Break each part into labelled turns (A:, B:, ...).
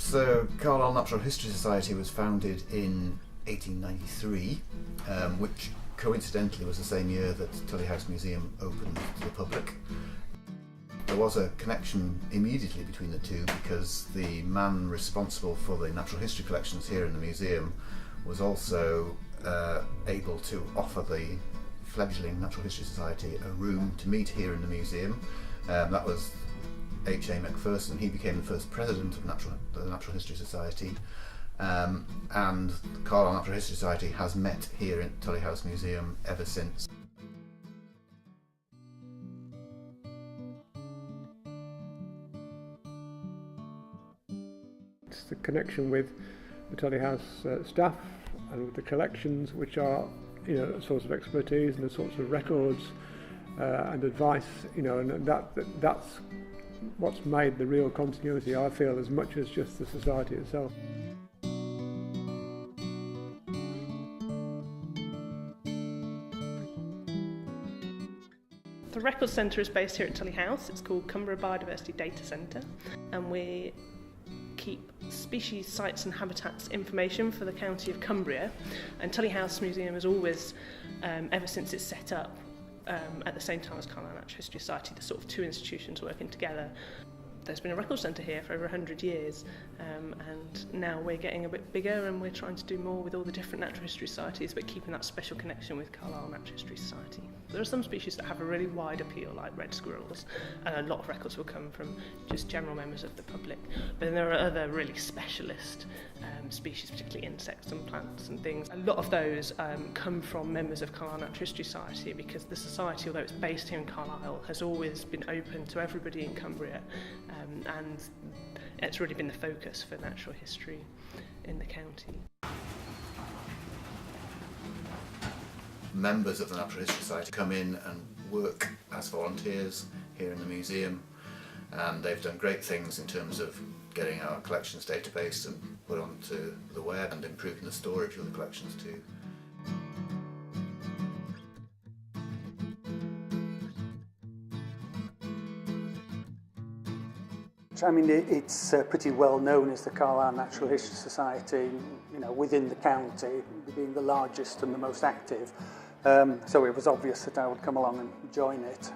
A: So Carlisle Natural History Society was founded in 1893, which coincidentally was the same year that Tully House Museum opened to the public. There was a connection immediately between the two because the man responsible for the natural history collections here in the museum was also able to offer the fledgling Natural History Society a room to meet here in the museum. That was H.A. Macpherson. He became the first president of the Natural History Society, and the Carlisle Natural History Society has met here in Tully House Museum ever since.
B: It's the connection with the Tully House staff and with the collections, which are, a source of expertise and a source of records and advice, and that's what's made the real continuity, I feel, as much as just the society itself.
C: The Records Centre is based here at Tully House. It's called Cumberland Biodiversity Data Centre, and we keep species, sites and habitats information for the county of Cumbria. And Tully House Museum has always, ever since it's set up, at the same time as Carlisle Natural History Society, the sort of two institutions working together. There's been a record centre here for over 100 years, and now we're getting a bit bigger and we're trying to do more with all the different natural history societies, but keeping that special connection with Carlisle Natural History Society. There are some species that have a really wide appeal, like red squirrels, and a lot of records will come from just general members of the public. But then there are other really specialist species, particularly insects and plants and things. A lot of those come from members of Carlisle Natural History Society, because the society, although it's based here in Carlisle, has always been open to everybody in Cumbria, and it's really been the focus for natural history in the county.
A: Members of the Natural History Society come in and work as volunteers here in the museum, and they've done great things in terms of getting our collections database and put onto the web and improving the storage of the collections too.
D: I mean, it's pretty well known as the Carlisle Natural History Society, within the county, being the largest and the most active. So it was obvious that I would come along and join it.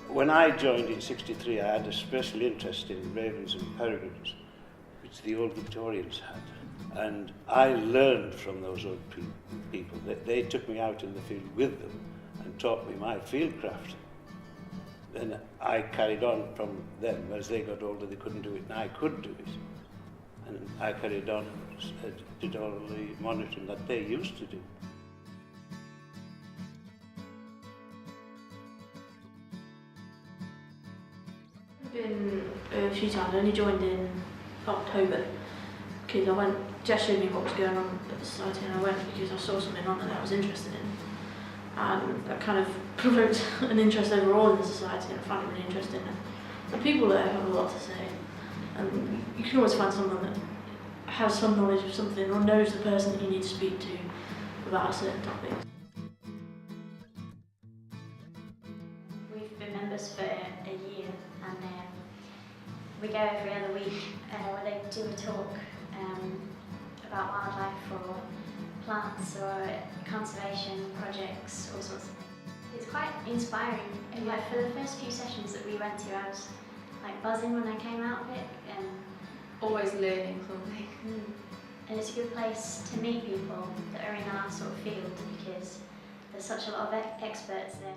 E: When I joined in '63, I had a special interest in ravens and peregrines, which the old Victorians had. And I learned from those old people. They took me out in the field with them and taught me my fieldcraft. Then I carried on from them. As they got older, they couldn't do it, and I could do it. And I carried on, did all the monitoring that they used to do.
F: I've been a few times. I only joined in October because Jess showed me what was going on at the society, and I went because I saw something on it that I was interested in. And that kind of provoked an interest overall in the society, and I found it really interesting. And the people there have a lot to say, and you can always find someone that has some knowledge of something or knows the person that you need to speak to about a certain topic.
G: We've been members for a year, and we go every other week where they do a talk about wildlife or plants or conservation projects, all sorts of things. It's quite inspiring. Like for the first few sessions that we went to, I was like buzzing when I came out of it, and
F: Always learning something.
G: and it's a good place to meet people that are in our sort of field, because there's such a lot of experts there.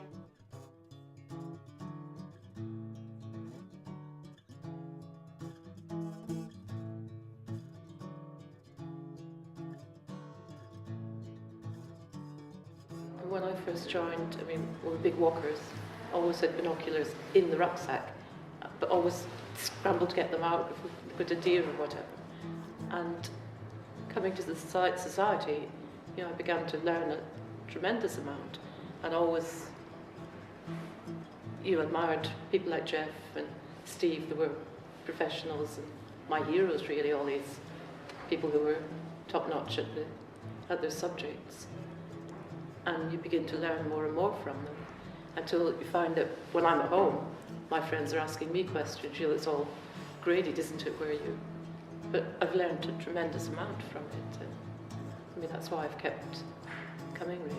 H: When I first joined, we were big walkers, always had binoculars in the rucksack, but always scrambled to get them out if we put a deer or whatever. And coming to the society, I began to learn a tremendous amount, and always admired people like Jeff and Steve, that were professionals and my heroes really, all these people who were top-notch at their subjects. And you begin to learn more and more from them. until you find that when I'm at home, my friends are asking me questions. It's all graded, isn't it, where you... But I've learned a tremendous amount from it. And, I mean, that's why I've kept coming, really.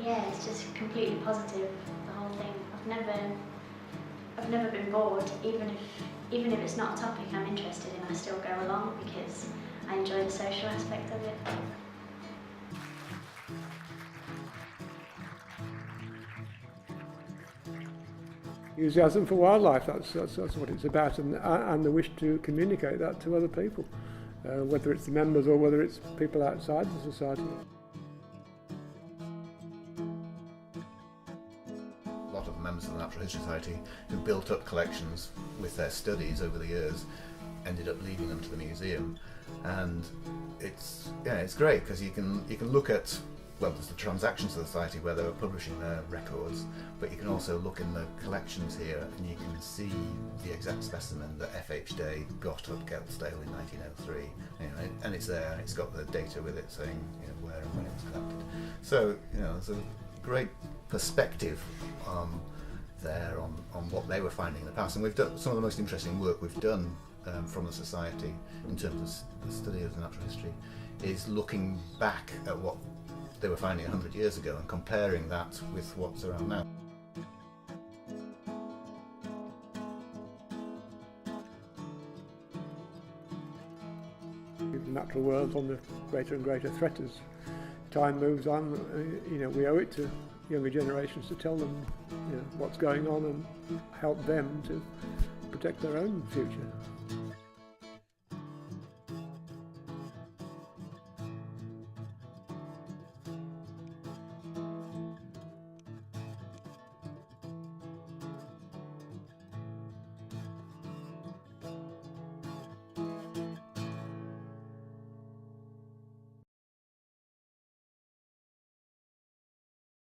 G: Yeah, it's just completely positive, the whole thing. I've never been bored, even if it's not a topic I'm interested in, I still go along because I enjoy the social aspect of it.
B: Enthusiasm for wildlife, that's what it's about, and the wish to communicate that to other people, whether it's the members or whether it's people outside the society.
A: A lot of members of the Natural History Society who built up collections with their studies over the years ended up leaving them to the museum, and it's great because you can look at, well, there's the Transactions Society where they were publishing their records, but you can also look in the collections here and you can see the exact specimen that F.H. Day got at Geltsdale in 1903, and it's there, and it's got the data with it saying where and when it was collected. So there's a great perspective there on what they were finding in the past, and we've done some of the most interesting work we've done from the Society in terms of the study of the natural history is looking back at what they were finding 100 years ago and comparing that with what's around now.
B: The natural world's under greater and greater threat as time moves on. We owe it to younger generations to tell them what's going on and help them to protect their own future.